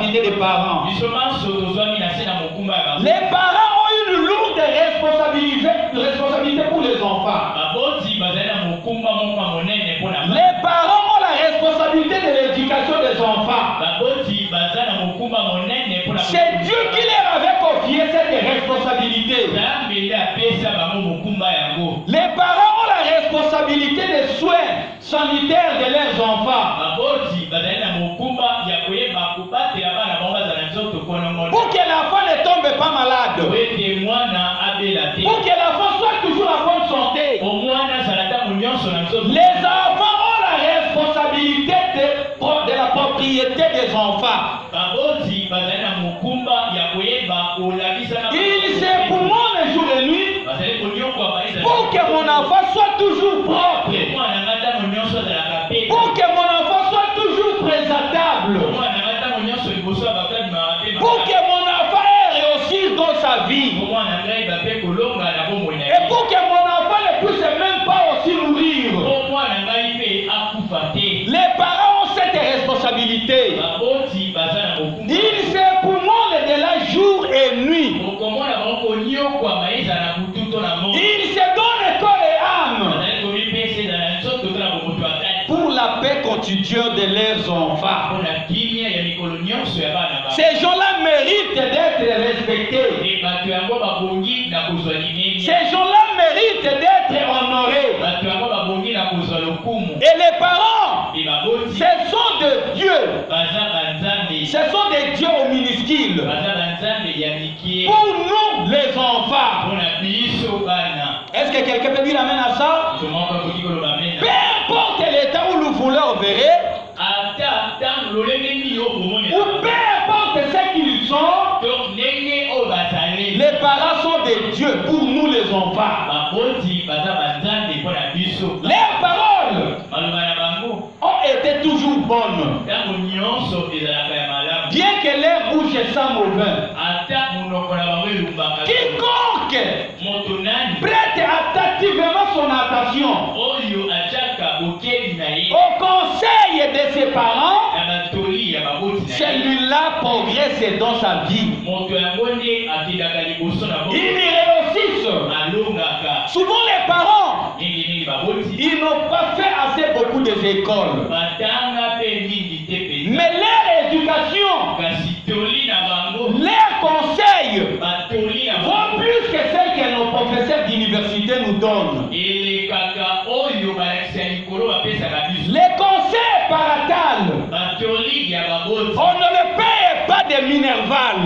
responsabilité des parents. Les parents ont une lourde responsabilité pour les enfants. Les parents ont la responsabilité de l'éducation des enfants. C'est Dieu qui leur avait confié cette responsabilité. Les parents ont la responsabilité des soins sanitaires de leurs enfants. Pour que l'enfant ne tombe pas malade. Pour que l'enfant soit toujours en bonne santé. Les enfants ont la responsabilité de la propriété des enfants. Il sait pour moi le jour et nuit. Pour que mon enfant soit toujours propre. Pour que mon enfant soit toujours présentable. Pour que mon enfant réussisse dans sa vie. Et pour que mon enfant ne puisse même pas aussi mourir. Les parents ont cette responsabilité. Il sait pour moi le délai jour et nuit. Il se donne corps et âme pour la paix quotidienne de leurs enfants. Ces gens-là méritent d'être respectés. Ces gens-là méritent d'être honorés. Et les parents, ce sont des dieux. Ce sont des dieux aux minuscules. Pour nous, les enfants. Est-ce que quelqu'un peut dire amen à ça? Peu importe l'état où nous voulons verrer, ou peu importe ce qu'ils sont, les parents sont des dieux pour nous les enfants. Leurs paroles ont été toujours bonnes. Bien que leur bouche sent mauvais. Quiconque prête attentivement son attention au conseil de ses parents, celui-là progresse dans sa vie. Il réussit. Souvent les parents, ils n'ont pas fait assez beaucoup d'écoles. Mais leur éducation, leurs conseils vont plus que celles que nos professeurs d'université nous donnent. Les conseils paratales, on ne le paye pas de Minerval.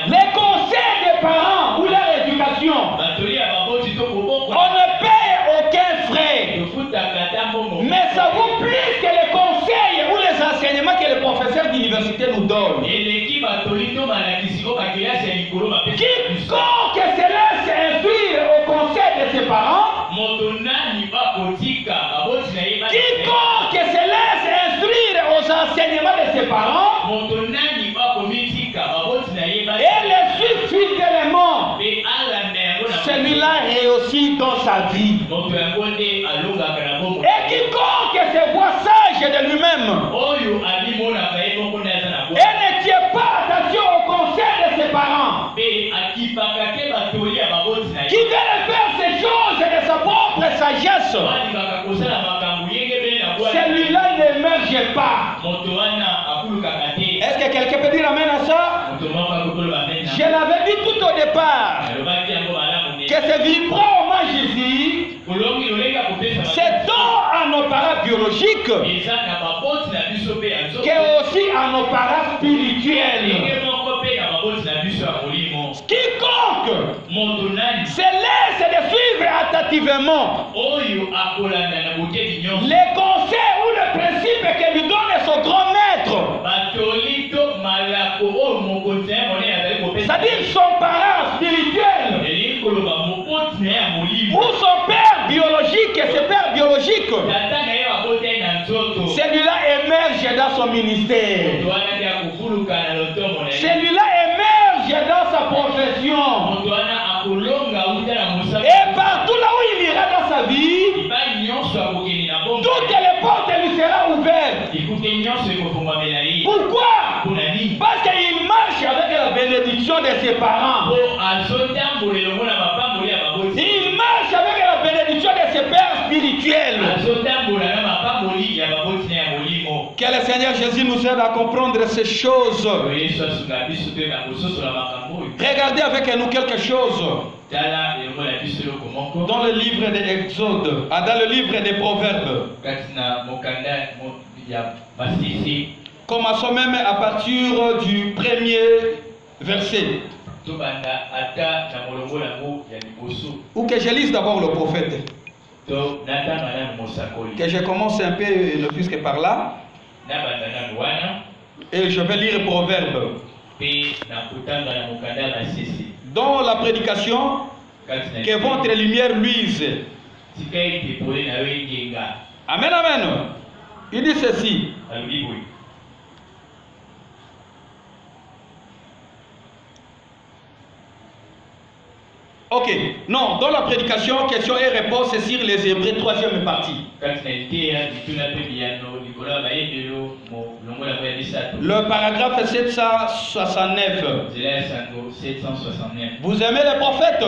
Les conseils des parents ou leur éducation, on ne paye aucun frais. Mais ça vaut plus que les conseils ou les enseignements que les professeurs d'université nous donnent. Quiconque se laisse instruire au conseil de ses parents, quiconque se laisse instruire aux enseignements de ses parents, et les suit fidèlement, celui-là réussit dans sa vie. Et quiconque se voit sage de lui-même et ne tient pas attention au conseil de ses parents, qui veut faire ces choses de sa propre sagesse, celui-là n'émerge pas. Est-ce que quelqu'un peut dire amen à ça? Je l'avais dit tout au départ que ce vibrant hommage ici, c'est tant à nos parents biologiques que aussi à nos parents spirituels. Quiconque se laisse de suivre attentivement les conseils ou les principes que lui donne son grand maître, c'est-à-dire son parent spirituel ou son père biologique et ses pères biologiques, celui-là émerge dans son ministère. Celui-là émerge dans sa profession. Et partout là où il ira dans sa vie, toutes les portes lui seront ouvertes. Pourquoi? bénédiction de ses parents. Il marche avec la bénédiction de ses pères spirituels. Que le Seigneur Jésus nous aide à comprendre ces choses. Regardez avec nous quelque chose. Dans le livre des Exodes, dans le livre des Proverbes. Commençons même à partir du premier verset. Ou que je lise d'abord le prophète. Que je commence un peu le puisque par là. Et je vais lire Proverbes. Dans la prédication, que votre lumière luise. Amen, amen. Il dit ceci. Ok, non, dans la prédication, question et réponse, c'est sur les Hébreux, troisième partie. Le paragraphe 769. Vous aimez les prophètes?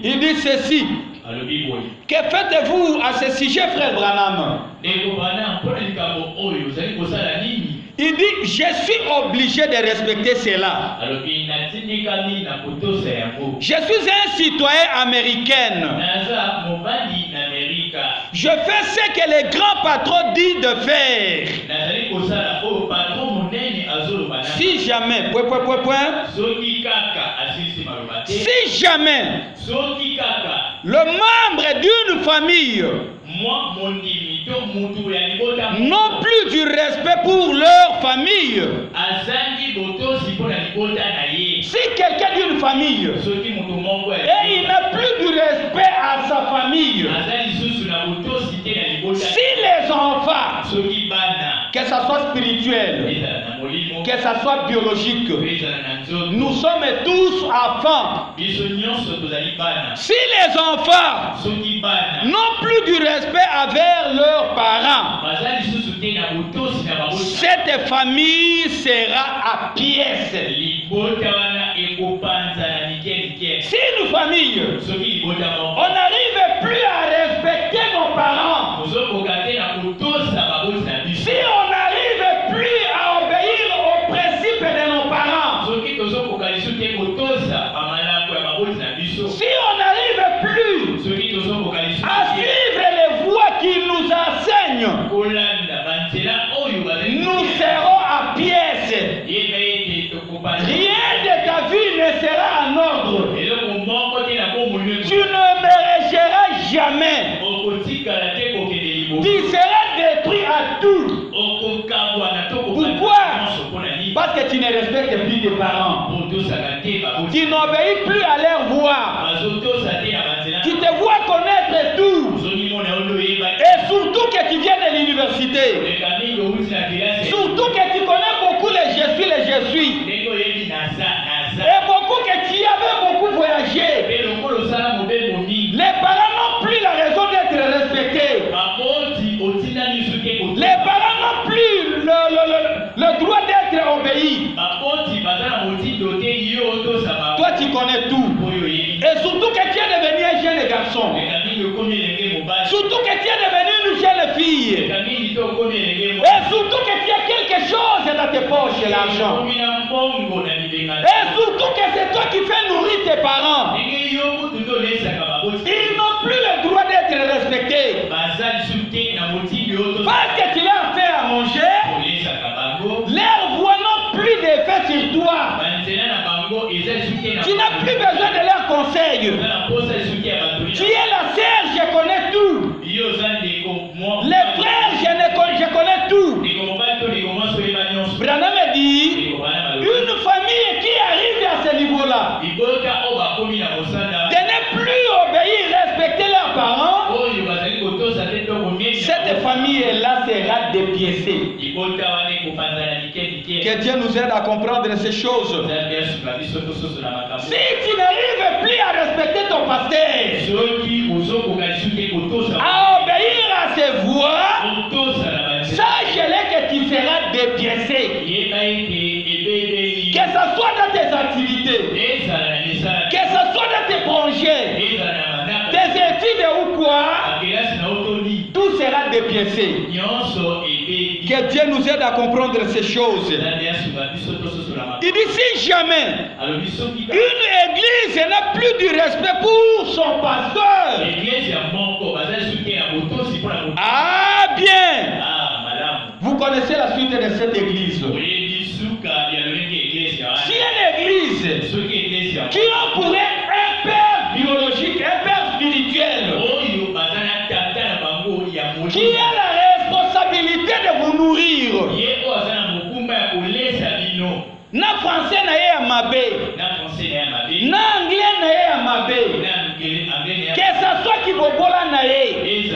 Il dit ceci. Que faites-vous à ce sujet, frère Branham? Il dit, je suis obligé de respecter cela. Je suis un citoyen américain. Je fais ce que les grands patrons disent de faire. Si jamais, si jamais le membre d'une famille n'ont plus du respect pour leur famille, si quelqu'un d'une famille et il n'a plus du respect à sa famille, si les enfants, que ce soit spirituel, que ce soit biologique, nous sommes tous enfants. Si les enfants n'ont plus du respect envers leurs parents, cette famille sera à pièces. Si une famille, on n'arrive plus à respecter nos parents, si on n'arrive plus à obéir aux principes de nos parents, si on n'arrive plus à suivre les voies qui nous enseignent, nous serons à pièces. Rien de ta vie ne sera en ordre. Tu ne mériteras jamais. Tu seras détruit à tout. Pourquoi? Parce que tu ne respectes plus tes parents. Tu n'obéis plus à leur voix. Tu te vois connaître tout. Et surtout que tu viens de l'université. Surtout que tu connais beaucoup les je suis. Et beaucoup que tu avais beaucoup voyagé. Les parents n'ont plus la raison d'être respectés. Les parents n'ont plus le droit d'être obéis. Toi tu connais tout. Et surtout que tu es devenu un jeune garçon. Surtout que tu es devenu une jeune fille. Et surtout que tu as quelque chose dans tes poches, l'argent. Et surtout que c'est toi qui fais nourrir tes parents. Ils n'ont plus le droit d'être respectés. Parce que tu leur fais à manger, leurs voix n'ont plus d'effet sur toi. Tu n'as plus besoin de leurs conseils. Tu es la sœur, je connais tout. Les frères, je connais tout. Branham me dit, une famille qui arrive à ce niveau-là, de ne plus obéir, respecter leurs parents, cette famille-là sera dépiécée. Que Dieu nous aide à comprendre ces choses. Si tu n'arrives plus à respecter ton pasteur, à obéir à ses voix, sache-le que tu seras dépiécé. Que ce soit dans tes activités, que ce soit dans tes projets, tes études ou quoi, tout sera dépiécé. Que Dieu nous aide à comprendre ces choses. Il dit si jamais une église n'a plus du respect pour son pasteur, ah bien, vous connaissez la suite de cette église. Si une église qui a pour elle un père biologique, un père spirituel, qui a la responsabilité de vous nourrir, na français na ye ya mabe, na anglais na ye ya mabe, que ça soit qui bobola na ye, et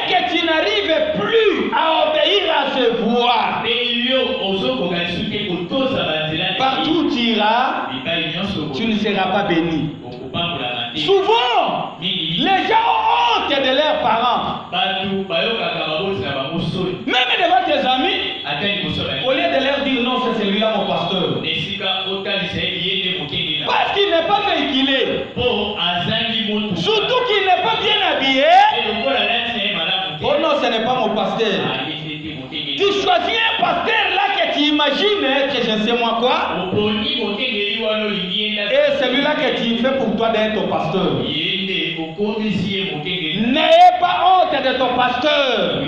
que tu n'arrives plus à obéir à ses voix, partout où tu iras, tu ne seras pas béni. Souvent, les gens ont honte de leurs parents. Même devant tes amis, au lieu de leur dire non, c'est celui-là mon pasteur. Parce qu'il n'est pas véhiculé. Surtout qu'il n'est pas bien habillé. Oh non, ce n'est pas mon pasteur. Tu choisis un pasteur là que tu imagines être je ne sais moi quoi. Et celui-là que tu fais pour toi d'être ton pasteur. N'ayez pas honte de ton pasteur.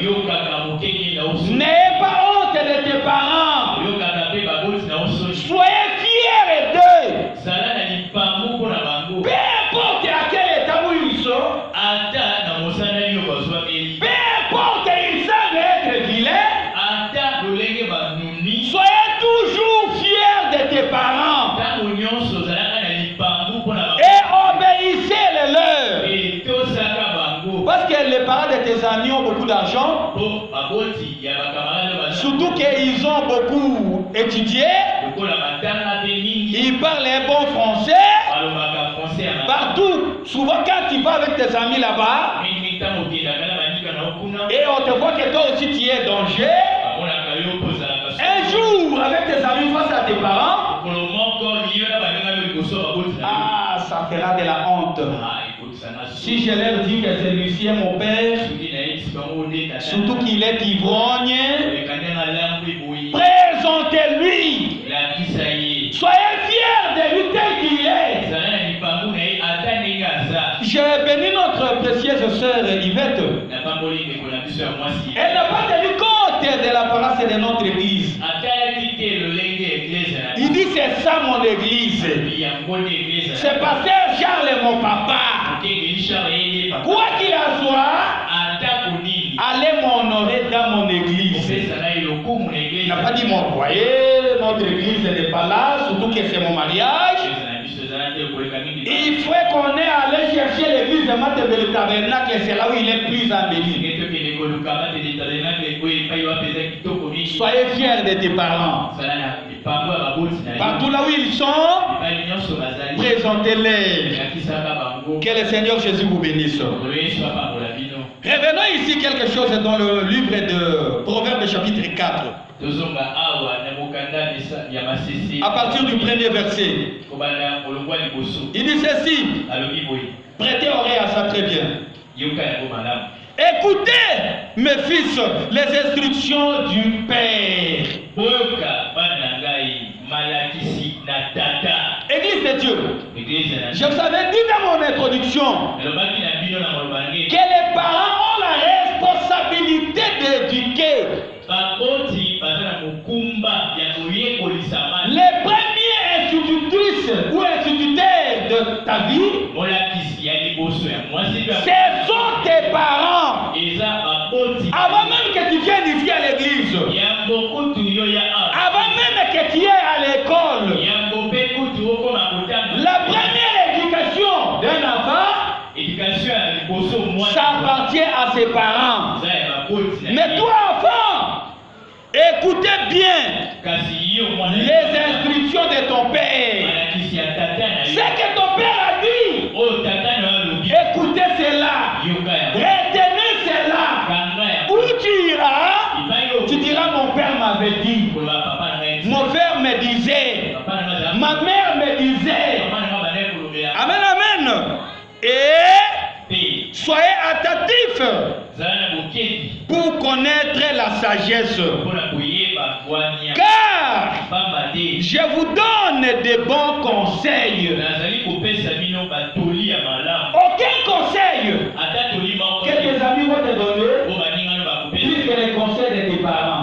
N'ayez pas honte de tes parents. Soyez fiers d'eux. Peu importe à quel état où ils sont. Peu importe ils savent être vilains. Soyez toujours fiers de tes parents. Et obéissez les leurs. Parce que les parents de tes amis ont beaucoup d'argent. Surtout qu'ils ont beaucoup étudié. Ils parlent un bon français. Partout. Souvent quand tu vas avec tes amis là-bas, et on te voit que toi aussi tu es danger. Un jour, avec tes amis face à tes parents, ah, ça fera de la honte. Si je leur dis que celui-ci est mon père, surtout qu'il est ivrogne, présentez-lui. Soyez fiers de lui tel qu'il est. J'ai béni notre précieuse sœur Yvette. Elle n'a pas tenu compte de l'apparence de notre église. Il dit c'est ça mon église. C'est pasteur Charles et mon papa. Quoi qu'il en soit, allez m'honorer dans mon église. Il n'a pas dit mon foyer, notre église n'est pas là, surtout que c'est mon mariage. Il faut qu'on ait allé chercher l'église de Matebele Tabernacle, c'est là où il est plus embelli. Soyez fiers de tes parents. Partout là où ils sont, présentez-les. Que le Seigneur Jésus vous bénisse. Revenons ici quelque chose dans le livre de Proverbes chapitre 4. À partir du premier verset. Il dit ceci. Prêtez oreille à ça très bien. Écoutez, mes fils, les instructions du Père. Église de Dieu. Je vous avais dit dans mon introduction que les parents ont la responsabilité d'éduquer. Les premières institutrices ou instituteurs de ta vie, ce sont tes parents. Avant même que tu viennes ici à l'église, avant même que tu ailles à l'école, la première éducation d'un enfant, ça appartient à ses parents. Mais toi, enfant, écoutez bien les instructions de ton père. Ce que ton père a dit, écoutez cela, retenez cela. Où tu iras, tu diras mon père m'avait dit, mon père me disait. ma mère me disait, amen, amen, et soyez attentifs pour connaître la sagesse. Car je vous donne de bons conseils. Aucun conseil que tes amis vont te donner, plus que les conseils de tes parents.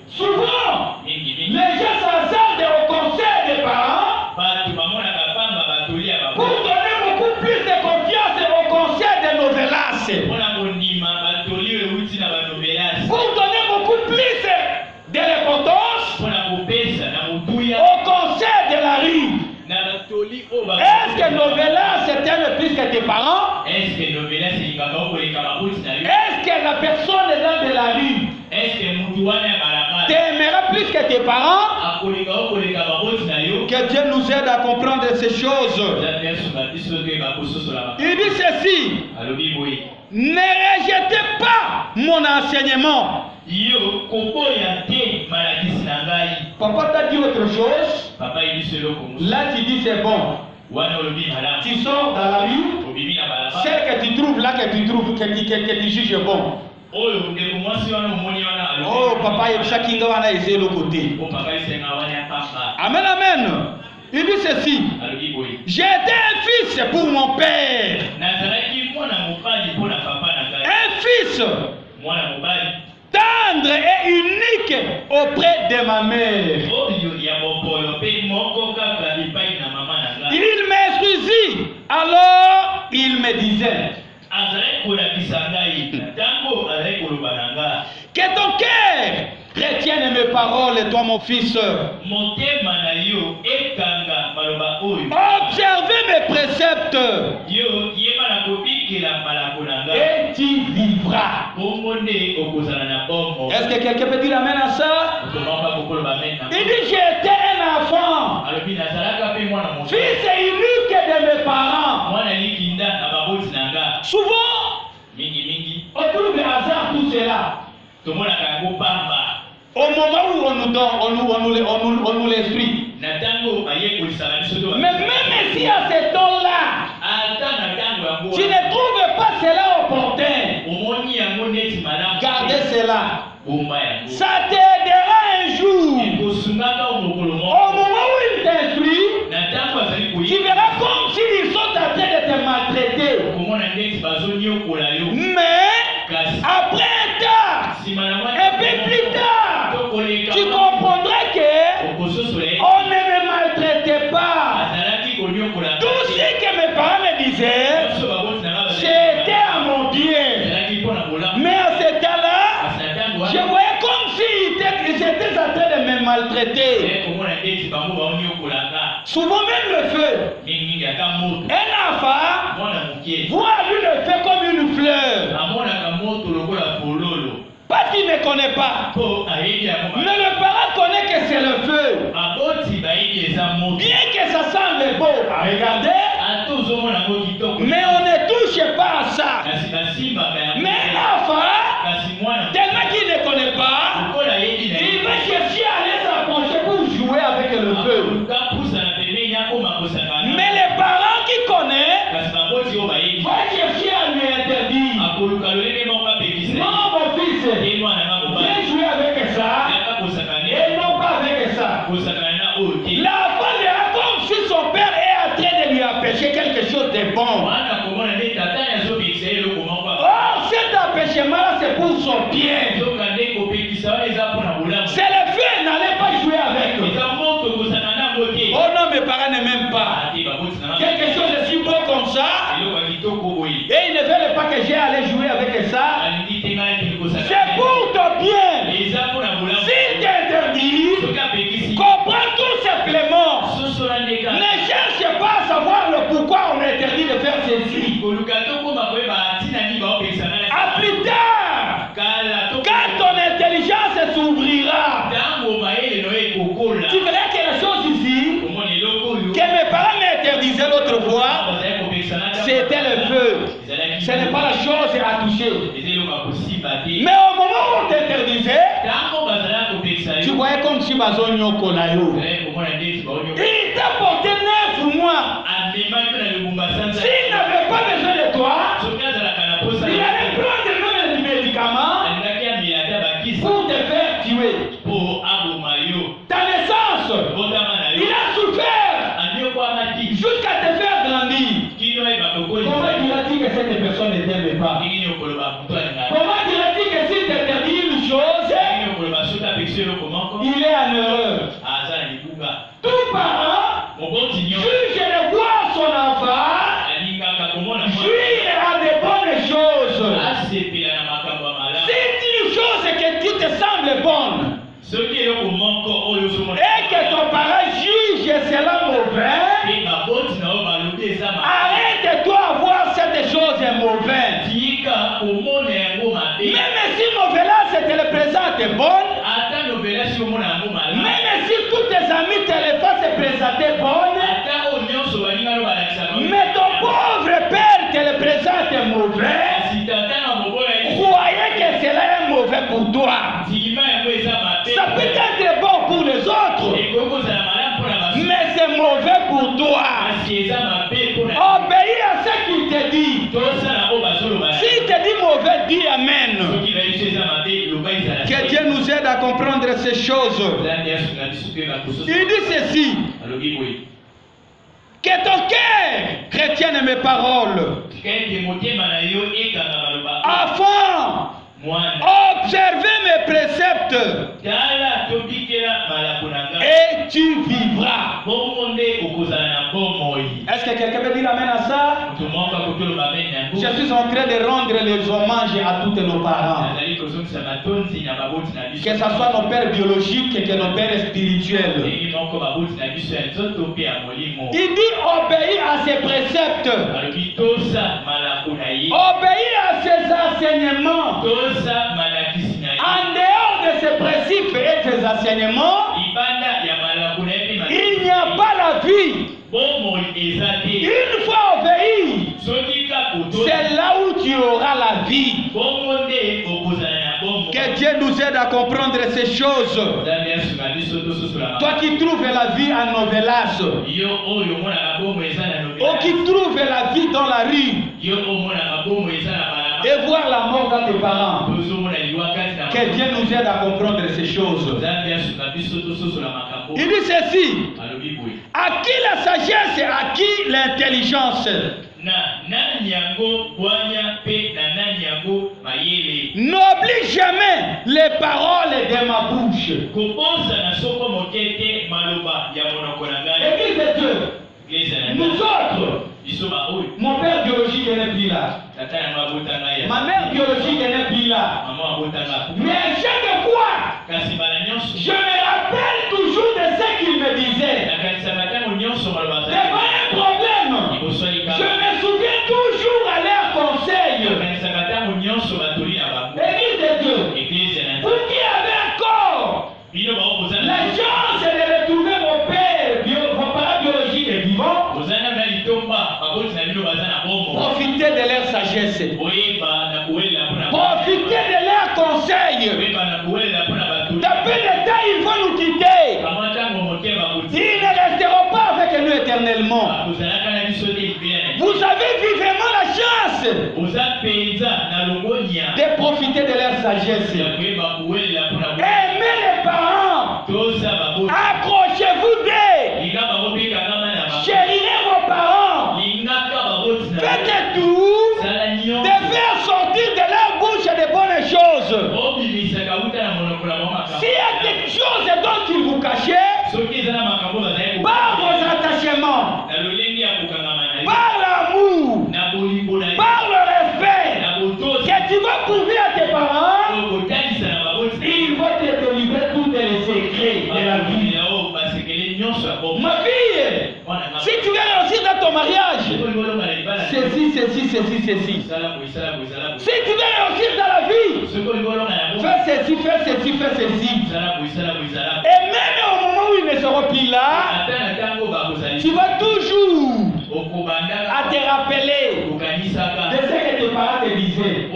Souvent, les gens s'attardent aux conseils des parents pour donner beaucoup plus de confiance aux conseils de novelas. Pour donner beaucoup plus de l'importance au conseil de la rue. Est-ce que novelas t'aime plus que tes parents? Est-ce que la personne dans de la rue t'aimera plus que tes parents? Que Dieu nous aide à comprendre ces choses. Il dit ceci: ne rejetez pas mon enseignement. Papa t'a dit autre chose. Là tu dis c'est bon. Tu sors dans la rue, celle que tu trouves là, que tu juges bon. Oh papa, chacun a essayé le côté. Amen, amen. Il dit ceci: j'ai été un fils pour mon père, un fils tendre et unique auprès de ma mère. Il m'instruisit, alors il me disait: que ton cœur retienne mes paroles, toi mon fils. Observez mes préceptes et tu vivras. Est-ce que quelqu'un peut dire amen à ça? Il dit: j'étais un enfant, fils unique de mes parents. Souvent, on trouve le hasard tout cela. Au moment où on nous l'explique. Mais même si à ce temps-là, tu ne trouves pas cela opportun, gardez cela. Ça t'aidera un jour. Au moment où il t'instruit, tu verras comme s'ils sont en train de te maltraiter. Mais après un temps, un peu plus tard, tu comprendras que on ne me maltraitait pas. Tout ce que mes parents me disaient, c'était à mon bien. Mais à ce temps-là, je voyais comme s'ils étaient en train de me maltraiter. Souvent même le feu. Un enfant voit lui le feu comme une fleur. Parce qu'il ne connaît pas. Mais le parent connaît que c'est le feu. Bien que ça semble beau à regarder, mais on ne touche pas à ça. Mais l'enfant, tellement qu'il ne connaît pas, il va chercher à aller s'approcher pour jouer avec le feu. Mais les parents qui connaissent vont chercher à lui interdire. Non, mon fils, viens jouer avec ça et non pas avec ça. L'enfant verra comme si son père est en train de lui empêcher quelque chose de bon. Or, cet empêchement-là, c'est pour son bien. C'est le feu, n'allez pas jouer avec. Oh non, mes parents ne m'aiment pas. Quelque chose de si beau comme ça, et ils ne veulent pas que j'aille aller jouer avec ça. C'est pour ton bien. S'il t'interdit, comprends tout simplement. Ne cherche pas à savoir le pourquoi on a interdit de faire ceci. À plus tard, quand ton intelligence s'ouvrira, tu verras que la chose ici, que mes parents m'interdisaient l'autre fois, c'était le feu. Ce n'est pas la chose à toucher. Mais au moment où on t'interdisait, tu voyais comme si Il t'a porté 9 mois. S'il n'avait pas besoin de toi, il allait prendre même les médicaments pour te faire tuer. Ta naissance, il a souffert jusqu'à te faire grandir. Comment diras-tu que cette personne ne t'aime pas? Comment diras-tu que s'il t'interdit une chose, il est en erreur? Tout parent juge de voir son enfant jouir à de bonnes choses. C'est une chose que tu te sembles bonne et que ton parent juge cela mauvais, arrête-toi à voir cette chose mauvaise. Même si Novelas te le présente bonne, même si tous tes amis te le fassent présenter bonne, mais ton pauvre père te le présente mauvais, croyez que cela est mauvais pour toi. Ça peut être bon pour les autres, mais c'est mauvais pour toi. Obéis à ce qu'il te dit. S'il te dit mauvais, dis Amen. Que Dieu nous aide à comprendre ces choses. Il dit ceci: que ton cœur retienne mes paroles, afin observer mes préceptes, et tu vivras. Est-ce que quelqu'un peut dire Amen à ça? Je suis en train de rendre les hommages à tous nos parents, que ce soit nos pères biologiques et nos pères spirituels. Il dit obéis à ses préceptes, obéis à ses enseignements. En dehors de ces principes et de ces enseignements, il n'y a pas la vie. Une fois obéi, c'est là où tu auras la vie. Que Dieu nous aide à comprendre ces choses. Toi qui trouves la vie en Novelas, ou qui trouves la vie dans la rue, et voir la mort dans tes parents. Que Dieu nous aide à comprendre ces choses. Il dit ceci: à qui la sagesse et à qui l'intelligence? N'oublie jamais les paroles de ma bouche. Église de Dieu, nous autres, mon père biologique n'est plus là, ma mère biologique n'est plus là, mais chaque fois je me rappelle toujours de ce qu'il me disait. Devant un problème, je me souviens toujours à leur conseil. Église de Dieu, vous qui avez encore la chance de retrouver vos parents biologiques et vivants, profitez de leur sagesse, profitez de leur conseil. Depuis le temps, ils vont nous quitter. Ils ne resteront pas avec nous éternellement. Vous avez vivement la chance de profiter de leur sagesse. Aimez les parents. Accrochez-vous d'eux. Chérissez vos parents. Faites tout de faire sortir de leur bouche de bonnes choses. S'il y a quelque chose dont ils vous cachent, par vos attachements, par l'amour, par le respect que tu vas prouver à tes parents, ils vont te délivrer tous les secrets de la vie. Ma fille, si tu veux réussir dans ton mariage, ceci. Si tu veux réussir dans la vie, fais ceci. Et même au moment où ils ne seront plus là, tu vas toujours à te rappeler de ce que tes parents te disaient.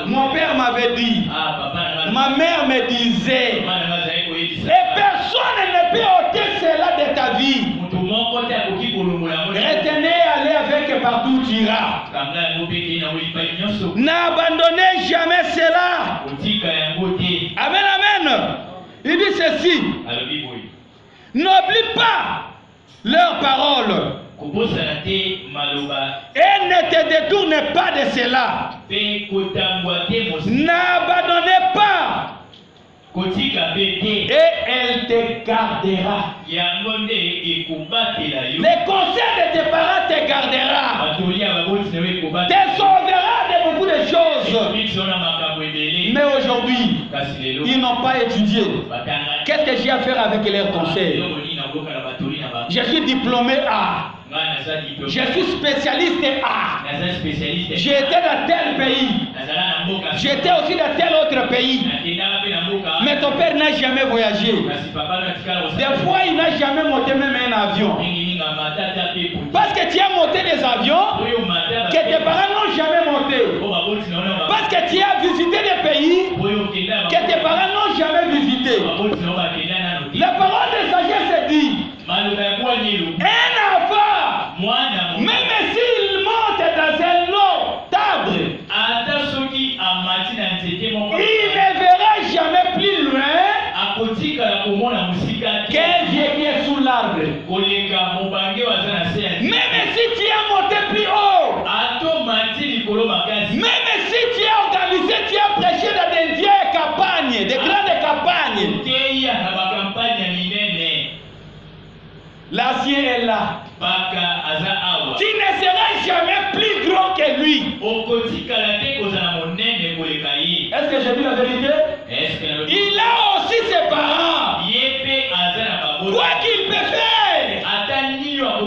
Mon père m'avait dit, ma mère me disait, personne ne peut ôter cela de ta vie. Retenez, allez avec partout où tu iras. N'abandonnez jamais cela. Amen, amen. Il dit ceci. N'oublie pas leurs paroles. Et ne te détourne pas de cela. N'abandonnez pas. Et elle te gardera. Les conseils de tes parents te gardera. Te sauvera de beaucoup de choses. Mais aujourd'hui, ils n'ont pas étudié. Qu'est-ce que j'ai à faire avec leurs conseils? Je suis diplômé A. Je suis spécialiste A. J'étais dans tel pays. J'étais aussi dans tel autre pays. Mais ton père n'a jamais voyagé. Des fois, il n'a jamais monté même un avion. Parce que tu as monté des avions que tes parents n'ont jamais monté. Parce que tu as visité des pays que tes parents n'ont jamais visité. La parole de sagesse dit: un enfant, même s'il monte dans un long arbre, il ne verra jamais plus loin qu'un vieux qui est sous l'arbre. Même si tu as monté plus haut, même si tu as organisé, tu as prêché dans des vieilles campagnes, des grandes campagnes, l'acier est là. Tu ne seras jamais plus grand que lui. Est-ce que j'ai dit la vérité? Il a aussi ses parents. Quoi qu'il peut faire,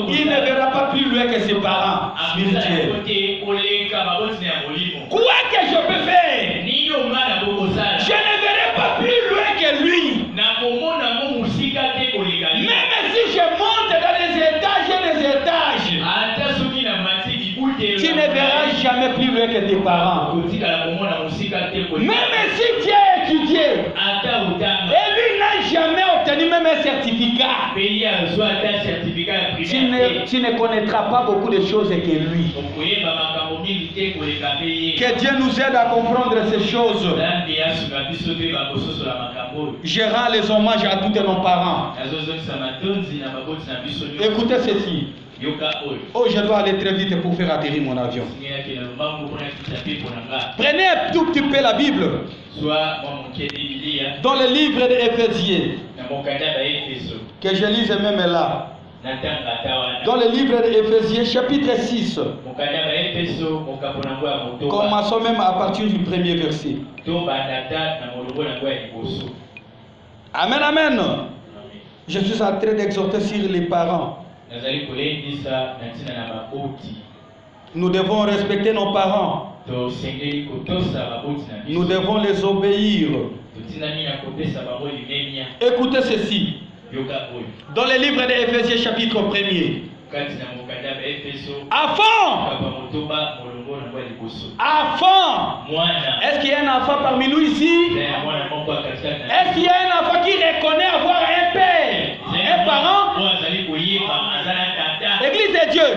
il ne verra pas plus loin que ses parents spirituels. Quoi que je peux faire, je ne verrai pas plus loin que lui. Même si je monte dans les étages et les étages, tu ne verras jamais plus loin que tes parents. Même si tu as étudié, et lui n'a jamais obtenu même un certificat, tu ne connaîtras pas beaucoup de choses que lui. Que Dieu nous aide à comprendre ces choses. Je rends les hommages à tous nos parents. Écoutez ceci. Oh, je dois aller très vite pour faire atterrir mon avion. Prenez un tout petit peu la Bible. Dans le livre d'Éphésiens. Que je lise même là. Dans le livre d'Éphésiens, chapitre 6. Commençons même à partir du premier verset. Amen, amen. Je suis en train d'exhorter sur les parents. Nous devons respecter nos parents. Nous devons les obéir. Écoutez ceci. Dans le livre d'Éphésiens chapitre 1er. Enfant. Est-ce qu'il y a un enfant parmi nous ici? Est-ce qu'il y a un enfant qui reconnaît avoir un père, un parent? L'église de Dieu.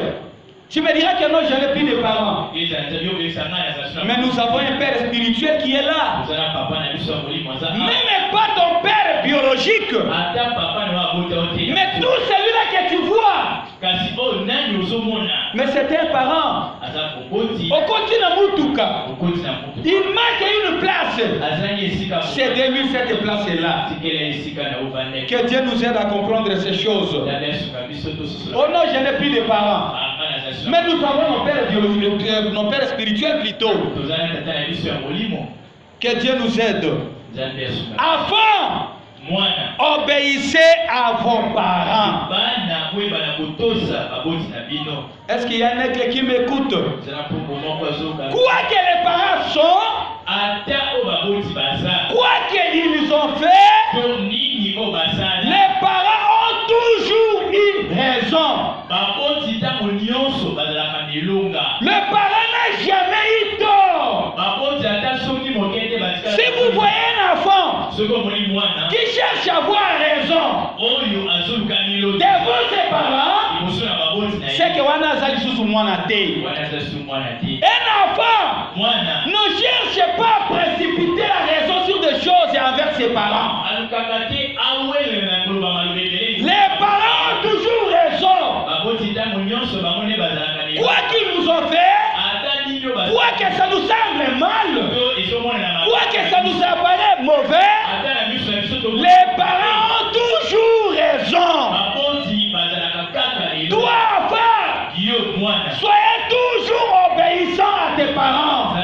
Tu me diras que non, je n'ai plus de parents. Mais nous avons un père spirituel qui est là. Même pas ton père biologique. Mais tout celui-là que tu vois. Mais c'est un parent. Il manque une place. C'est de lui cette place-là. Que Dieu nous aide à comprendre ces choses. Oh non, je n'ai plus de parents. Mais nous avons nos pères biologiques, nos pères spirituels plutôt. Que Dieu nous aide. Enfants, obéissez à vos parents. Est-ce qu'il y a un aigle qui m'écoute? Quoi que les parents sont, quoi qu'ils ont fait, les parents ont toujours eu raison. Le parent n'a jamais eu tort. Si vous voyez un enfant qui cherche à avoir raison devant ses parents, c'est que wana azali sous mwana te. Un enfant ne cherche pas à précipiter la raison sur des choses envers ses parents. Les parents ont toujours raison. Quoi qu'ils nous ont fait, quoi que ça nous semble mal, quoi que ça nous apparaît mauvais, les parents ont toujours raison. Toi, enfant, soyez toujours obéissant à tes parents.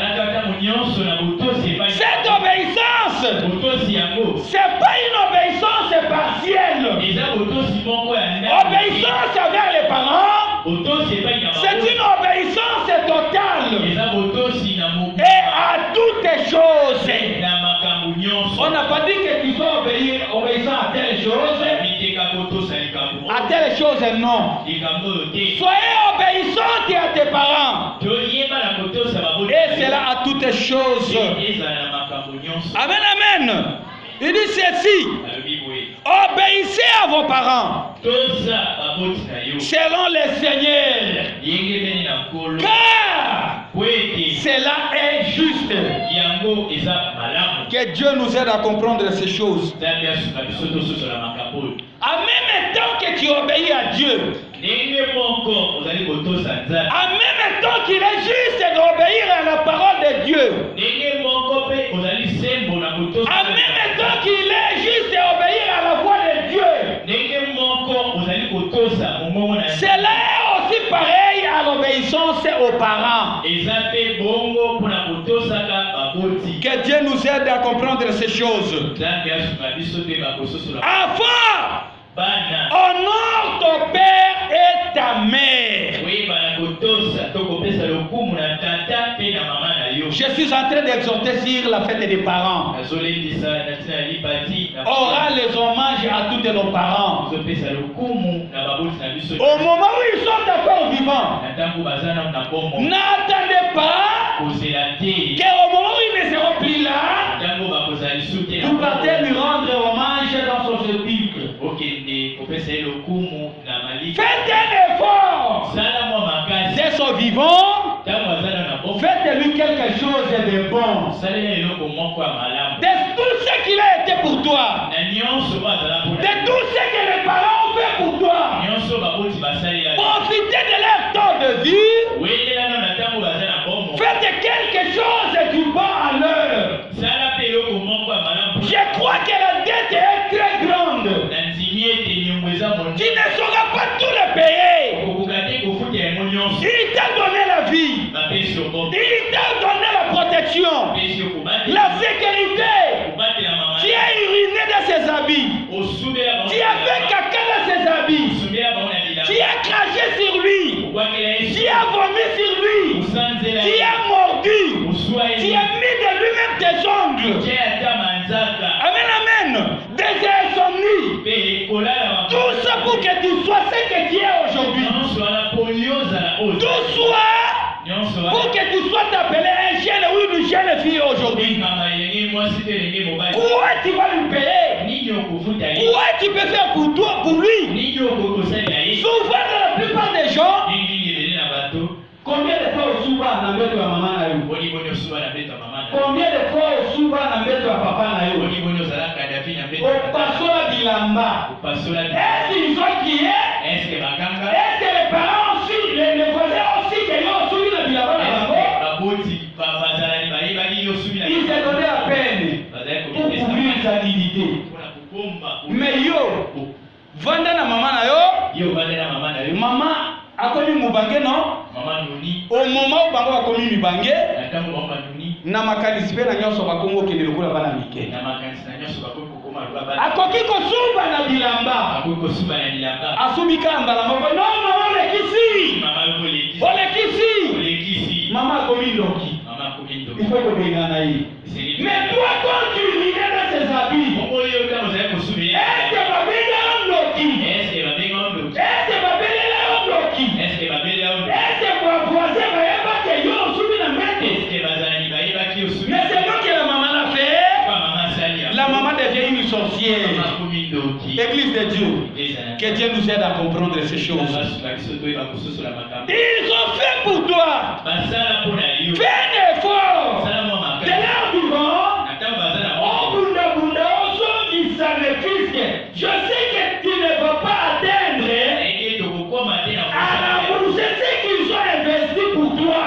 Cette obéissance, c'est pas une obéissance partielle. Obéissance envers les parents, c'est une obéissance totale et à toutes choses. On n'a pas dit que tu sois obéissant à telle chose, à telle chose non. Soyez obéissante à tes parents, et cela à toutes choses. Amen, amen. Il dit ceci: obéissez à vos parents selon le Seigneur, car cela est juste. Que Dieu nous aide à comprendre ces choses. En même temps que tu obéis à Dieu, en même temps qu'il est juste d'obéir à la parole de Dieu, en même temps qu'il est juste d'obéir à la voix de Dieu, cela est aussi pareil à l'obéissance aux parents. Que Dieu nous aide à comprendre ces choses. Enfant, honore ton père et ta mère. Je suis en train d'exhorter sur la fête des parents. Aura les hommages à tous nos parents. Au moment où ils sont encore vivants, n'attendez pas qu'au moment où ils ne seront plus là, vous partez lui rendre hommage dans son sépulcre. Faites un effort. Dès son vivant, faites-lui quelque chose de bon. De tout ce qu'il a été pour toi, de tout ce que les parents ont fait pour toi, profitez de leur temps de vie. Faites quelque chose du bon à l'heure. Je crois que la dette est très grande. Tu ne sauras pas tout le payer. Il t'a donné la vie. Il t'a donné la protection, la sécurité. Tu as uriné dans ses habits. Tu as fait caca dans ses habits. Tu as craché sur lui. Tu as vomi sur lui. Tu as mordu. Tu as mis de lui-même tes ongles. Amen, amen. Des insomnies. Tout ça pour que tu sois ce que tu es aujourd'hui. Tout soit pour que tu sois appelé un jeune ou une jeune fille aujourd'hui. Quoi tu vas lui payer? Quoi tu peux faire pour toi, pour lui? Souvent, la plupart des gens, combien de fois au souvent na mbeto ya mama na yo? Combien de fois au souvent na mbeto ya papa na yo? Opasola bilamba. Est-ce qu'ils ont qui est? Est-ce que les parents aussi, les voisins aussi, que yo subi na bilamba na bango? Ils se donnaient à peine pour couvrir sa dignité. Mais yo, vanda na mama na yo, mama akomi mubange non? Au moment où bango akomi mibange, na makanisi pe na nyonso bakongo kende lokola bana mike. Akoki kosuba na bilamba. Asubika mbala moko. Non, mama lekisi. Olekisi. Mama akomi ndoki. Il faut que tu aies. Mais toi, quand tu viens dans ses habits, est-ce que ma belle est un ndoki? Est-ce que ma belle est un ndoki? Est-ce que mon voisin va y avoir que yo subi na mette? Mais c'est moi que la maman l'a fait. La maman de Église de Dieu, que Dieu nous aide à comprendre ces choses. Ils ont fait pour toi. Fais un effort. De l'air vivant. Je sais que tu ne vas pas atteindre à ce qu'ils ont investi pour toi.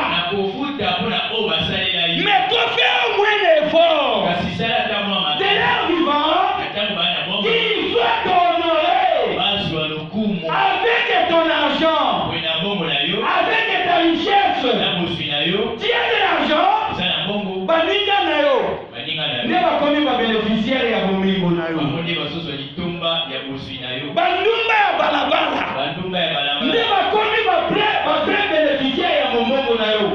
Mais toi fais au moins l'effort. De l'air vivant, qu'il soit honoré avec ton argent, avec ta richesse. Tu as de l'argent, baninga na yo. Ne bakomi ba bénéficiaire ya bomingo na yo. Bandumba ya balabala. Ne bakomi ba vrai bénéficiaire ya bomingo na yo.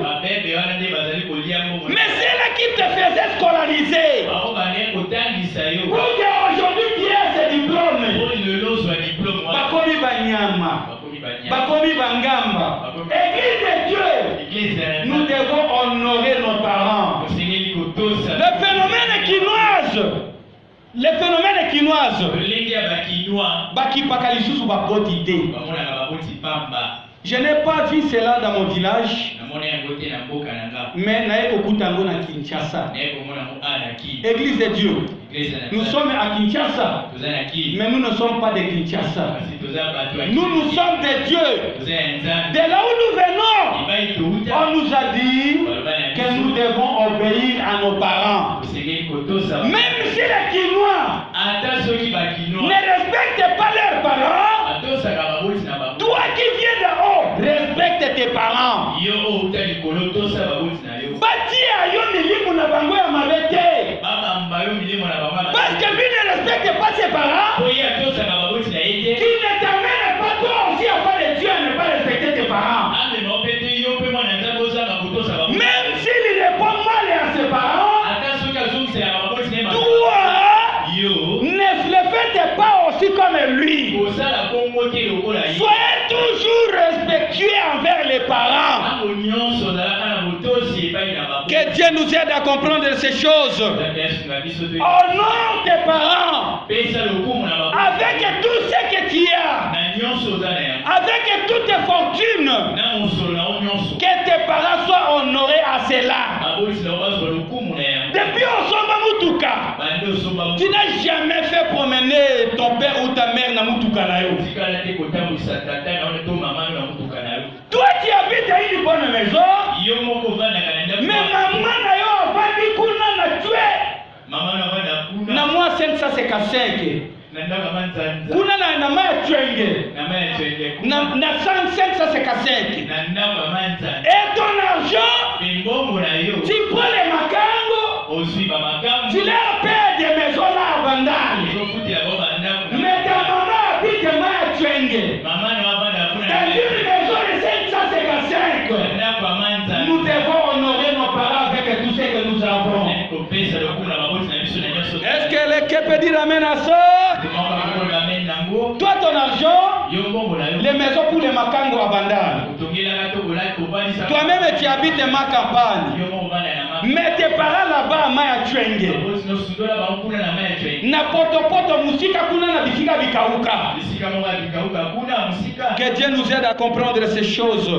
Mais c'est là qui te faisait scolariser. Pour qu'aujourd'hui tu aies ce diplôme. Bakomi banyama. Bakomi bangamba. Église de Dieu, nous devons honorer nos parents. Le phénomène quinoise. Bakipaka lisusu baboti te. Je n'ai pas vu cela dans mon village, mais naye kokutango na Kinshasa. Église de Dieu. Nous sommes à Kinshasa, mais nous ne sommes pas de Kinshasa. Nous sommes des dieux. De là où nous venons, on nous a dit que nous devons obéir à nos parents. Même si les Kinois ne respectent pas leurs parents, toi qui viens de haut, respecte tes parents. Parce que lui ne respecte pas ses parents, qui ne t'amène pas toi aussi à faire les dieux à ne pas respecter tes parents. Même s'il répond mal à ses parents, toi ne le faites pas aussi comme lui. Soyez toujours respectueux envers les parents. Que Dieu nous aide à comprendre ces choses. Honore tes parents avec tout ce que tu as, avec toutes tes fortunes. Que tes parents soient honorés à cela. Depuis Osomba Mutuka, tu n'as jamais fait promener ton père ou ta mère dans Mutuka. Toi tu habites à une bonne maison, mais maman n'a pas dit qu'on a tué. Na moi 555. Kuna na maya twenge. Na 555. Et ton argent, tu prends les makango, tu leur payes des maisons là à Bandal. Mais ta maman habite maya twenge. Dans une maison de 555. Nous devons honorer nos parents avec tout ce que nous avons. Est-ce que l'équipe peut dire amen à ça? Toi ton argent, les maisons pour les makango à Bandal. Toi-même tu habites ma campagne. Mais tes parents là-bas à Maya Twenge. Na poto musika kuna na bisika bikauka. Que Dieu nous aide à comprendre ces choses.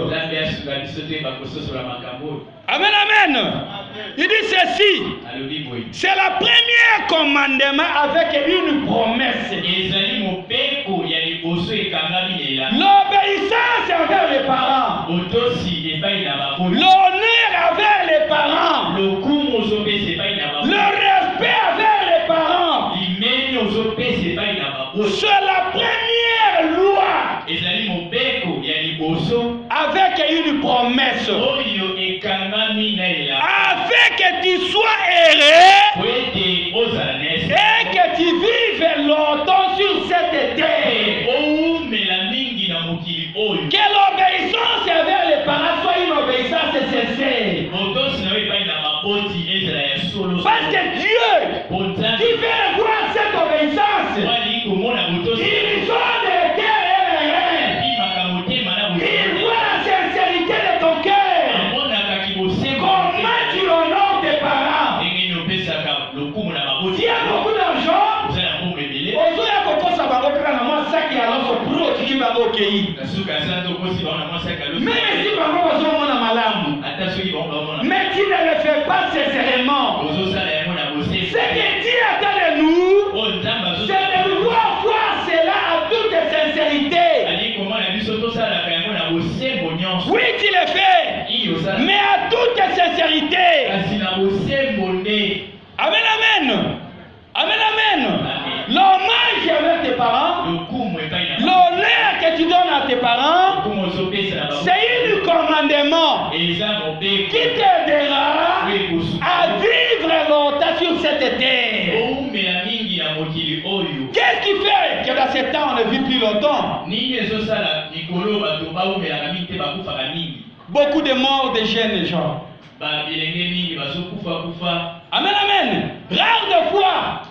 Amen, amen. Il dit ceci. C'est la première commandement avec une promesse. L'obéissance envers les parents. L'honneur envers les parents. Le respect envers les parents. C'est la première loi. Avec une promesse. Afin que tu sois heureux et que tu vives longtemps sur cette terre. Que l'obéissance envers les parents soit une obéissance sincère. Parce que Dieu qui veut voir cette obéissance, ils ont des cœurs et les reins. Il voit la sincérité de ton cœur. Comment tu honores tes parents? Tu as beaucoup d'argent, bango okei. Même si bango bazomona malamu. Mais tu ne le fais pas sincèrement. Ce que Dieu attend de nous, c'est de pouvoir voir cela à toute sincérité. Oui, tu le fais, mais à toute sincérité. Amen, amen. Amen, amen. L'hommage avec tes parents, l'honneur que tu donnes à tes parents, c'est un commandement qui t'aidera à vivre longtemps sur cette terre. Qu'est-ce qui fait que dans ce temps on ne vit plus longtemps? Beaucoup de morts de jeunes gens. Amen, amen. Rare de fois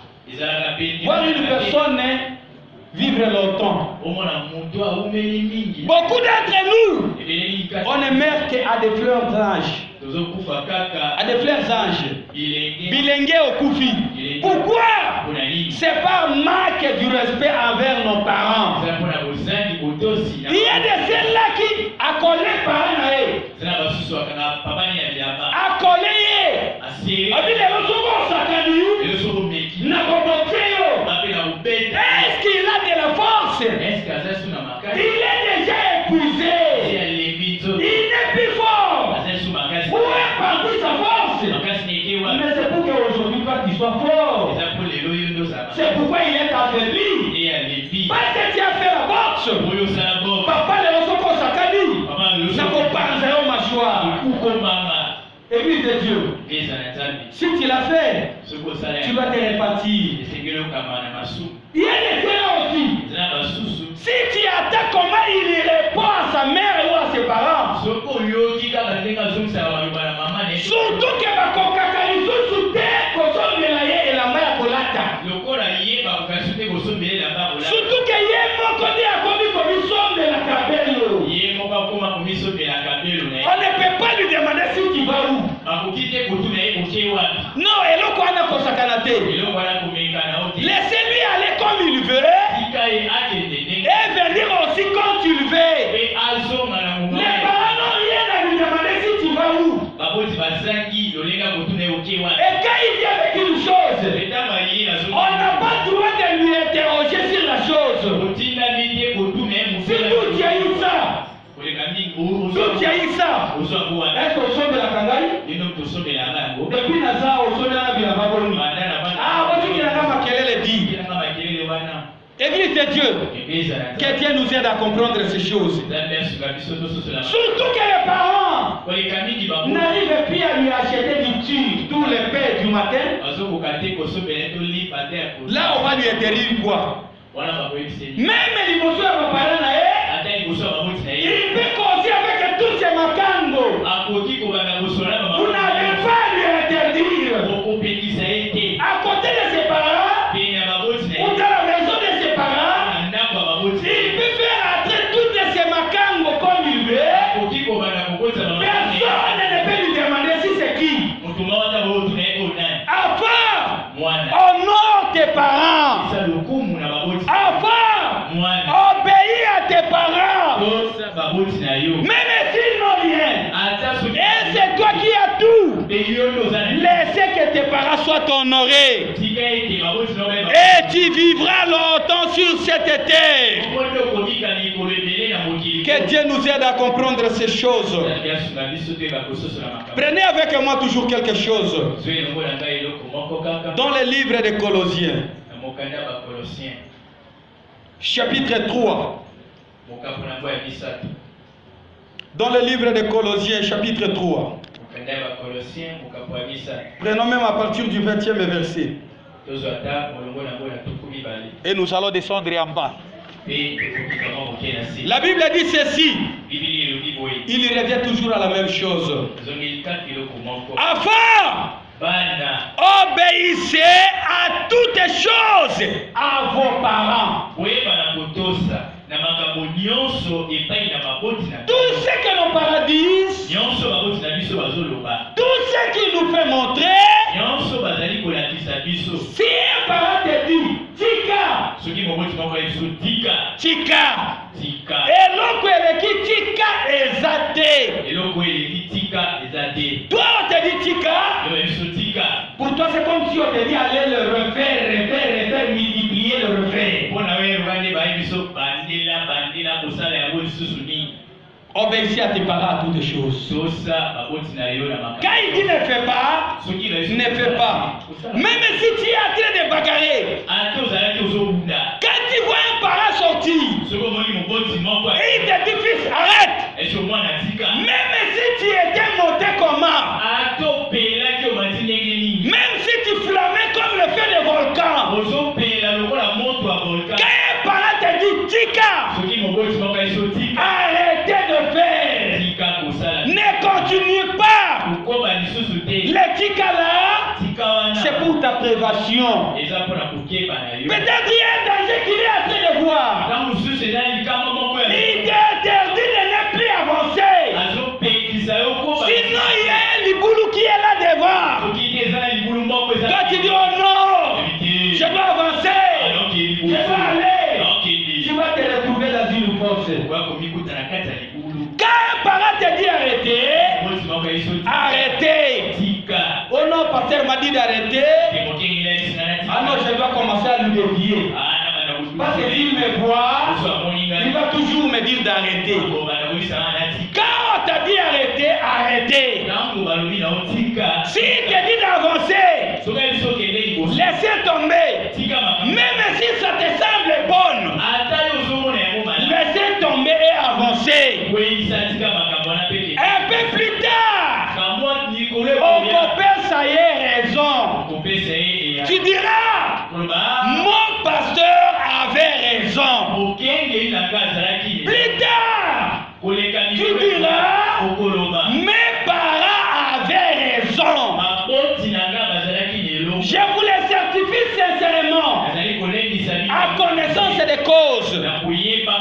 voir une personne vivre longtemps. Beaucoup d'entre nous, on ne meurt qu'à des fleurs d'ange. À des fleurs anges. Bilingue au koufi. Pourquoi? C'est par manque du respect envers nos parents. Il y a de celles-là qui accolent parents. Accolés. Est-ce qu'il a de la force? Il est déjà épousé. Il n'est plus fort. Où est partie sa force? Mais c'est pour qu'aujourd'hui pas qu'il soit fort. C'est pourquoi il est affaibli. Parce que tu as fait la boxe. Papa le Rosoko Sakadi. N'a pas au mâchoire. Église de Dieu. Si tu l'as fait, tu vas te répartir. Il y a des frères aussi. Si tu attends comment il répond à sa mère ou à ses parents, surtout que ma coca-cola sous terre, et la main à colata. Surtout que y a mon côté à commission de la cabelle. On ne peut pas lui demander si tu vas où. Non, et là, quoi, on a consacré. Laissez-lui aller comme il veut. Et venir aussi quand il veut. Les parents n'ont rien à lui demander si tu vas où. Et quand il vient avec une chose, on n'a pas le droit de lui interroger sur la chose. Si nous tu as eu ça, est-ce qu'on sonne de la kangali? Depuis Naza, on sonne de la Bilababoni. Ah, on dit qu'il a ma quelle dit. Église de Dieu, que Dieu nous aide à comprendre ces choses. Surtout que les parents n'arrivent plus à lui acheter du tube tous les pères du matin. Là, on va lui interdire quoi? Même l'émotion de mes parents, il peut causer avec tous ces macangos. Vous n'avez pas à lui interdire. À côté de ses parents, ou dans la maison de ses parents, il peut faire entrer toutes ces macangos comme il veut. Personne ne peut lui demander si c'est qui. Enfin, honore tes parents. Enfin, obéis à tes parents. Même s'ils n'ont rien. Et c'est toi qui as tout. Laissez que tes parents soient honorés. Et tu vivras longtemps sur cette terre. Que Dieu nous aide à comprendre ces choses. Prenez avec moi toujours quelque chose. Dans le livre des Colossiens, chapitre 3. Dans le livre des Colossiens, chapitre 3. Prenons même à partir du 20e verset. Et nous allons descendre en bas. La Bible dit ceci. Il revient toujours à la même chose. Afin, obéissez à toutes choses à vos parents. Tout ce que nos parents disent, tout ce qui nous fait montrer, si un parent te dit, Tika, Tika. Eloko eleki tika ezate. Toi on te dit tika. Pour toi c'est comme si on te dit allez le refaire, multiplier le refaire. Obéissez à tes parents à toutes choses. Quand il dit ne fais pas, ne fais pas. Même si tu es en train de bagarrer, quand tu vois un parent sortir, et il te dit fils, arrête. Même si tu étais monté comment, même si tu flammais comme le feu de volcan, quand un parent te dit tika, arrêtez de faire. Ne continue pas. Le tika là, c'est pour ta privation. Peut-être il y a un danger qu'il est en train de voir. Il t'interdit de ne plus avancer. Sinon il y a un liboulou qui est là devant. Quand tu dis oh non, je dois avancer, je dois aller, tu vas te retrouver dans une fosse. Quand un parent te dit arrêtez, arrêtez. Oh non, pasteur m'a dit d'arrêter. Ah non, je dois commencer à lui dévier. Parce que s'il me voit, il va toujours me dire d'arrêter. Quand on t'a dit arrêter, arrêtez. S'il te dit d'avancer, laissez tomber. Même si ça te semble bonne, laissez tomber et avancer. Un peu plus tard, au père, ça y est raison. Tu diras, mon pasteur avait raison. Plus tard, tu diras, mes parents avaient raison. Je vous le certifie sincèrement, à connaissance des causes.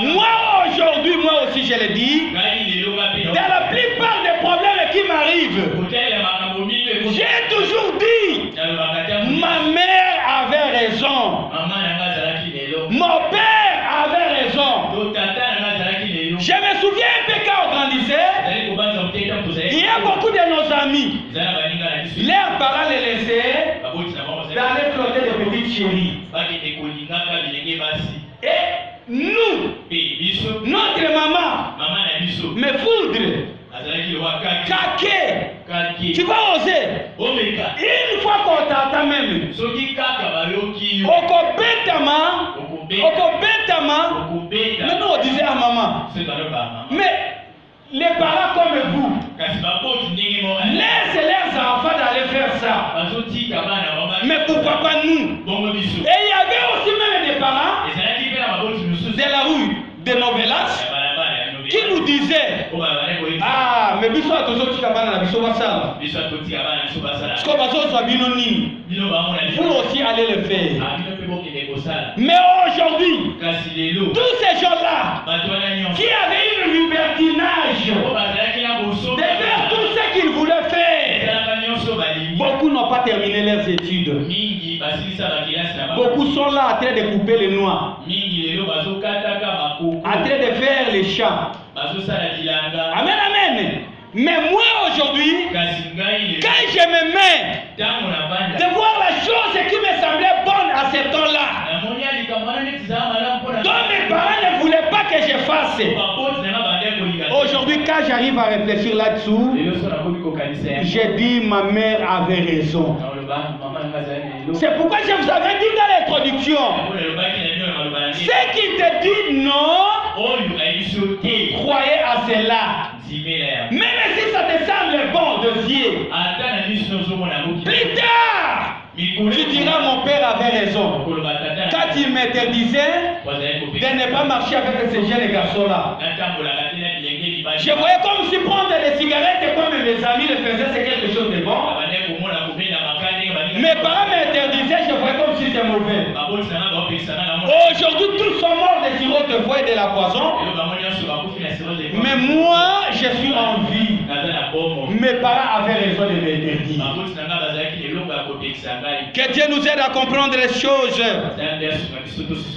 Moi aujourd'hui, moi aussi je le dis, dans la plupart des problèmes qui m'arrivent, j'ai toujours dit, ma mère avait raison, mon père avait raison. Je me souviens un peu quand on grandissait, il y a beaucoup de nos amis, leurs parents les laissaient d'aller flotter des petites chéries. Et nous, notre maman, me foudre, caquer, tu vas oser. Une fois qu'on t'attend même, maintenant on disait à maman, mais les parents comme vous, laissez leurs enfants d'aller faire ça. Mais pourquoi pas nous? Et il y avait aussi même des parents de la rue de Novelas qui nous disaient, ah, mais biso atozo tikabana na biso basala. Parce que bazo soit binoni. Vous aussi allez le faire. Mais aujourd'hui, tous ces gens-là qui avaient une libertinage de faire tout ce qu'ils voulaient faire, beaucoup n'ont pas terminé leurs études. Beaucoup sont là en train de couper les noix, en train de faire les champs. Amen, amen. Mais moi aujourd'hui, quand je me mets de voir la chose qui me semblait bonne à ce temps-là, dont mes parents ne voulaient pas que je fasse, aujourd'hui quand j'arrive à réfléchir là-dessous, j'ai dit ma mère avait raison. C'est pourquoi je vous avais dit dans l'introduction, ce qui te dit non, croyez à cela. Même si ça te semble bon de fier, plus tard, tu diras mon père avait raison. Quand il m'interdisait de ne pas marcher avec ces jeunes garçons-là, je voyais comme si prendre des cigarettes comme mes amis le faisaient, c'est quelque chose de bon. Mes parents m'interdisaient, je voyais comme si c'était mauvais. Aujourd'hui, tous sont morts de sirop de foie et de la poison. Mais moi, je suis en vie. Mes parents avaient raison de m'interdire. Que Dieu nous aide à comprendre les choses.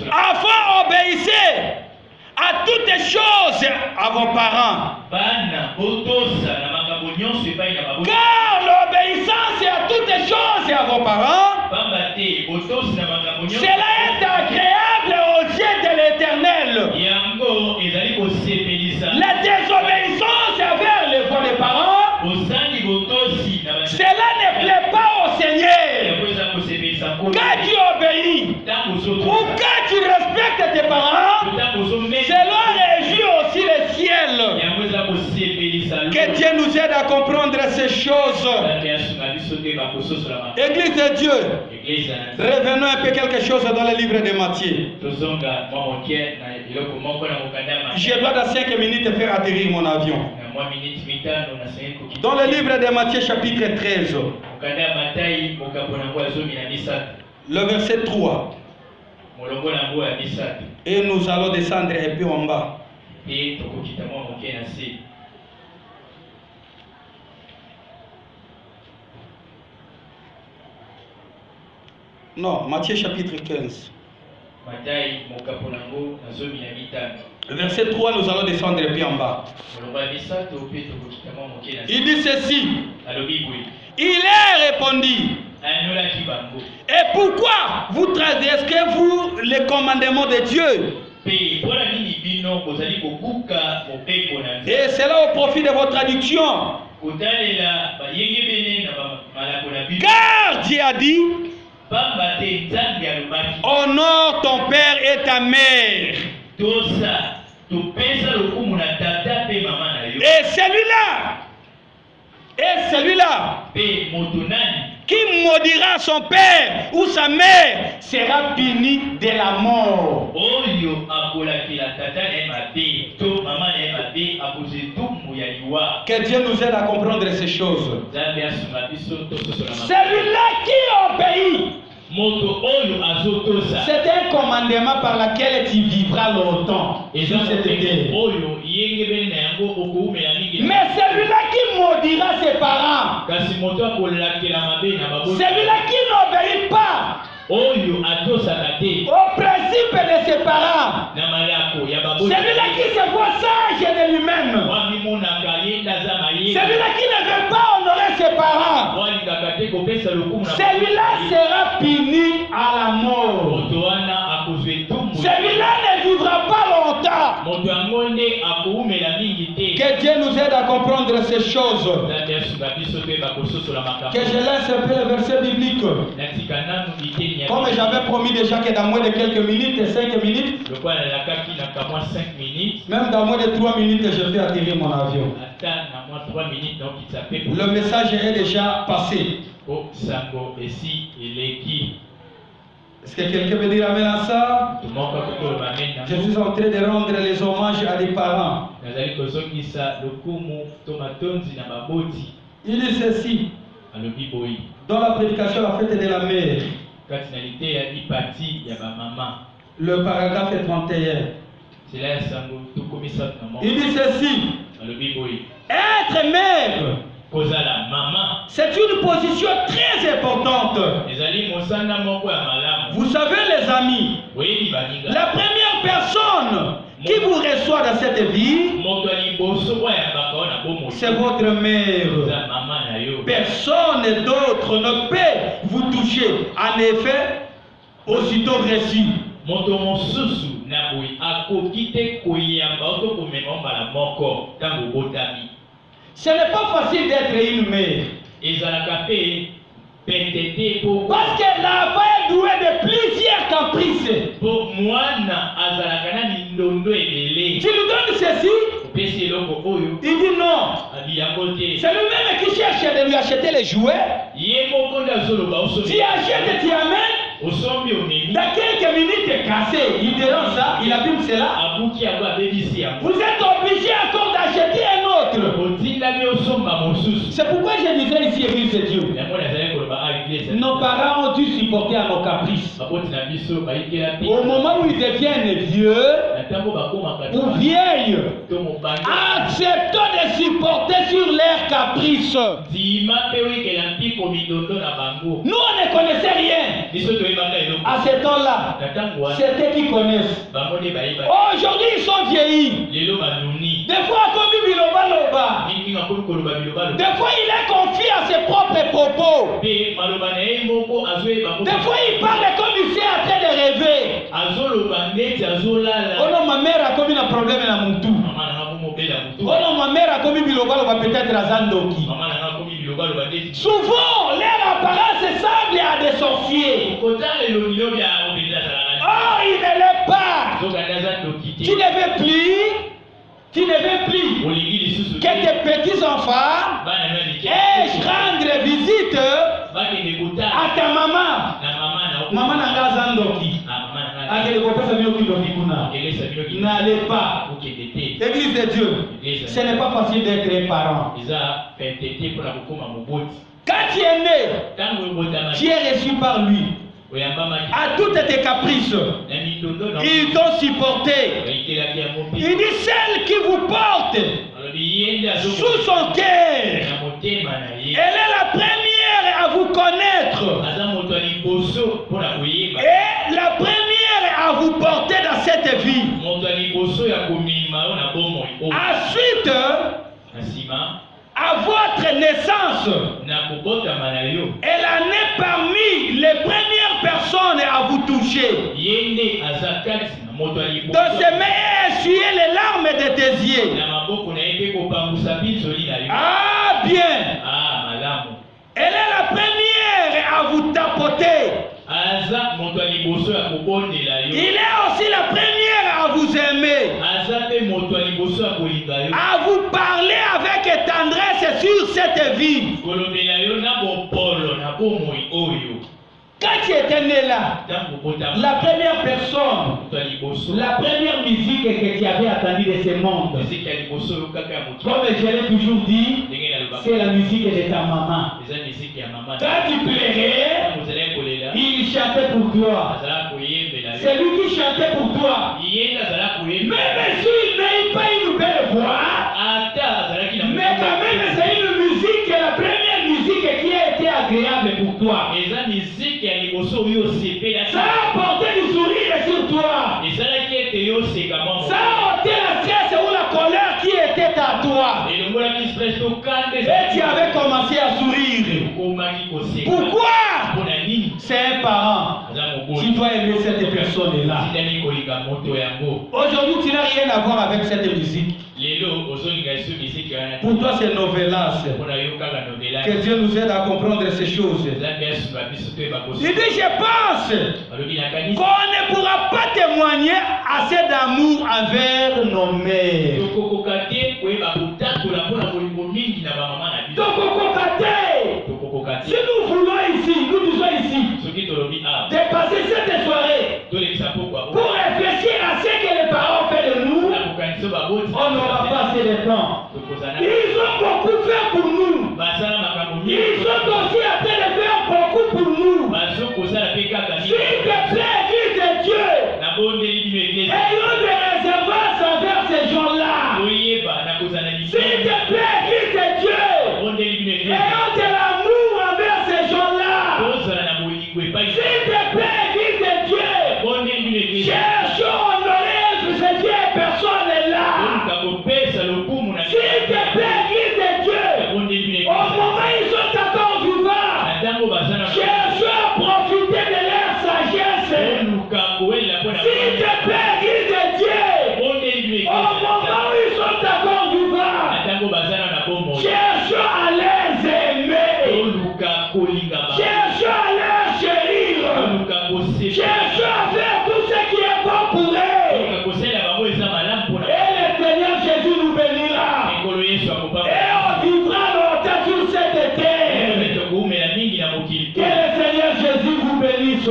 Enfants, obéissez à toutes les choses à vos parents. Car l'obéissance à toutes les choses à vos parents, cela est agréable aux yeux de l'Éternel. La désobéissance envers les voix des parents, cela ne plaît pas au Seigneur. Quand tu obéis ou quand tu respectes tes parents, cela réjouit aussi le ciel. Que Dieu nous aide à comprendre ces choses. Église de Dieu, revenons un peu quelque chose dans le livre de Matthieu. Je dois dans 5 minutes faire atterrir mon avion. Dans le livre de Matthieu chapitre 13, le verset 3. Et nous allons descendre un peu en bas. Non, Matthieu chapitre 15. Verset 3, nous allons descendre un peu en bas. Il dit ceci. Il est répondit. Et pourquoi vous transgressez-vous les commandements de Dieu? Et cela au profit de votre traduction. Car Dieu a dit, honore ton père et ta mère. Et celui-là qui maudira son père ou sa mère sera puni de la mort. Que Dieu nous aide à comprendre ces choses. Celui-là qui obéit, c'est un commandement par lequel tu vivras longtemps sur cette terre. Mais celui-là qui maudira ses parents, celui-là qui n'obéit pas au principe de ses parents, celui-là qui se voit sage de lui-même, celui-là qui ne veut pas honorer ses parents, celui-là sera puni à la mort. Celui-là ne vivra pas longtemps. Que Dieu nous aide à comprendre ces choses. Que je laisse un peu le verset biblique. Comme j'avais promis déjà que dans moins de quelques minutes, 5 minutes, même dans moins de 3 minutes, je vais atterrir mon avion. Le message est déjà passé. Est-ce que quelqu'un peut dire amen à ça? Je suis en train de rendre les hommages à des parents. Il dit ceci dans la prédication la fête de la mère. Le paragraphe 31. Il dit ceci. Être mère, c'est une position très importante. Vous savez les amis, la première personne qui vous reçoit dans cette vie, c'est votre mère. Personne d'autre ne peut vous toucher. En effet, aussitôt reçu. Ce n'est pas facile d'être une mère. Parce que l'enfant est doué de plusieurs caprices. Tu lui donnes ceci, il dit non. C'est lui-même qui cherche de lui acheter les jouets. Tu achètes, tu amènes. Dans quelques minutes cassé, il dérange ça, il abîme cela. Vous êtes obligé encore d'acheter un autre. C'est pourquoi je disais ici, Église de Dieu, nos parents ont dû supporter à nos caprices. Au moment où ils deviennent vieux, ou vieilles, acceptons de supporter sur leurs caprices. Nous, on ne connaissait rien. À ce temps-là, c'était qui connaissent. Aujourd'hui, ils sont vieillis. Des fois, comme des fois, il est confié à ses propres propos. Des fois, il parle comme il s'est en train de rêver. Oh non, ma mère a commis un problème dans mon tout. Oh non, ma mère a commis peut-être à Zandoki. Souvent, leur apparence semble à des sorciers. Oh, il ne l'est pas. Tu ne veux plus. Tu ne veux plus que tes petits-enfants aient rendre visite à ta maman. Maman n'a pas Zandoki. N'allez pas. Église de Dieu, ce n'est pas facile d'être parent. Quand tu es né, tu es reçu par lui. À toutes tes caprices, ils t'ont supporté. Il dit celle qui vous porte sous son cœur, elle est la première à vous connaître et la première à vous porter dans cette vie. Ensuite, à votre naissance, elle en est parmi les premières personnes à vous toucher. Donc ses mains essuyer les larmes de tes yeux. Ah bien. Elle est la première à vous tapoter. Il est aussi la première à vous aimer. À vous parler avec tendresse sur cette vie. Quand tu étais né là, la première personne, la première musique que tu avais attendue de ce monde, comme je l'ai toujours dit, c'est la musique de ta maman. Quand tu pleurais, il chantait pour toi. C'est lui qui chantait pour toi. Même s'il n'a pas une belle voix, mais quand même c'est une musique, la première musique qui a été agréable pour toi. Ça a apporté du sourire sur toi. Ça a ôté la stress ou la colère qui était à toi. Et tu avais commencé à sourire. Pourquoi? C'est un parent. Tu dois aimer cette personne-là. Aujourd'hui, tu n'as rien à voir avec cette musique. Pour toi, c'est novelas. Que Dieu nous aide à comprendre ces choses. Il dit, je pense qu'on ne pourra pas témoigner assez d'amour envers nos mères. Si nous voulons ici, nous disons ici, de passer cette soirée pour réfléchir à ce que les parents ont fait de nous, on n'aura pas assez de temps. Ils ont beaucoup fait pour nous. Ils sont aussi en train de faire beaucoup pour nous. S'il te plaît, Église de Dieu, ayons des réservances envers ces gens-là. S'il te plaît, Église de Dieu, ayons de l'amour envers ces gens-là. S'il te plaît, Église de Dieu, cherchons à honorer ces vieilles personnes-là. S'il te plaît, Église de Dieu, au moment où ils sont encore vivants, cherchons à profiter de leur sagesse. S'il te plaît, Église de Dieu, au moment où ils sont encore vivants, cherchons à les aimer. Cherchons à les chérir. Cherchons à faire tout ce qui est bon pour eux. Et le Seigneur Jésus nous bénira. Et on vivra longtemps sur cette terre. Que le Seigneur Jésus vous bénisse.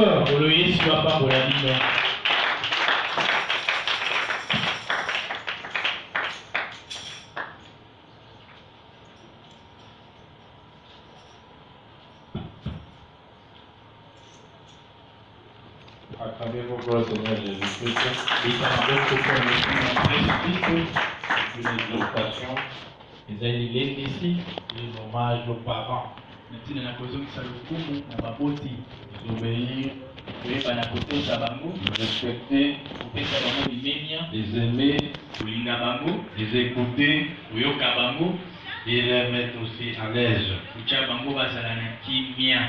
À travers vos Gloire au Seigneur Jésus-Christ. Et ça m'a beaucoup Une exhortation, ils ont dit ici, un hommage aux parents. maintenant na kozongisa lokumu na baboti D'obéir, koyeba na kotosa bango de respecter, kopesa bango limemia les aimer, kolinga bango les écouter koyoka bango et les mettre aussi à l'aise. kutya bango bazala na kimia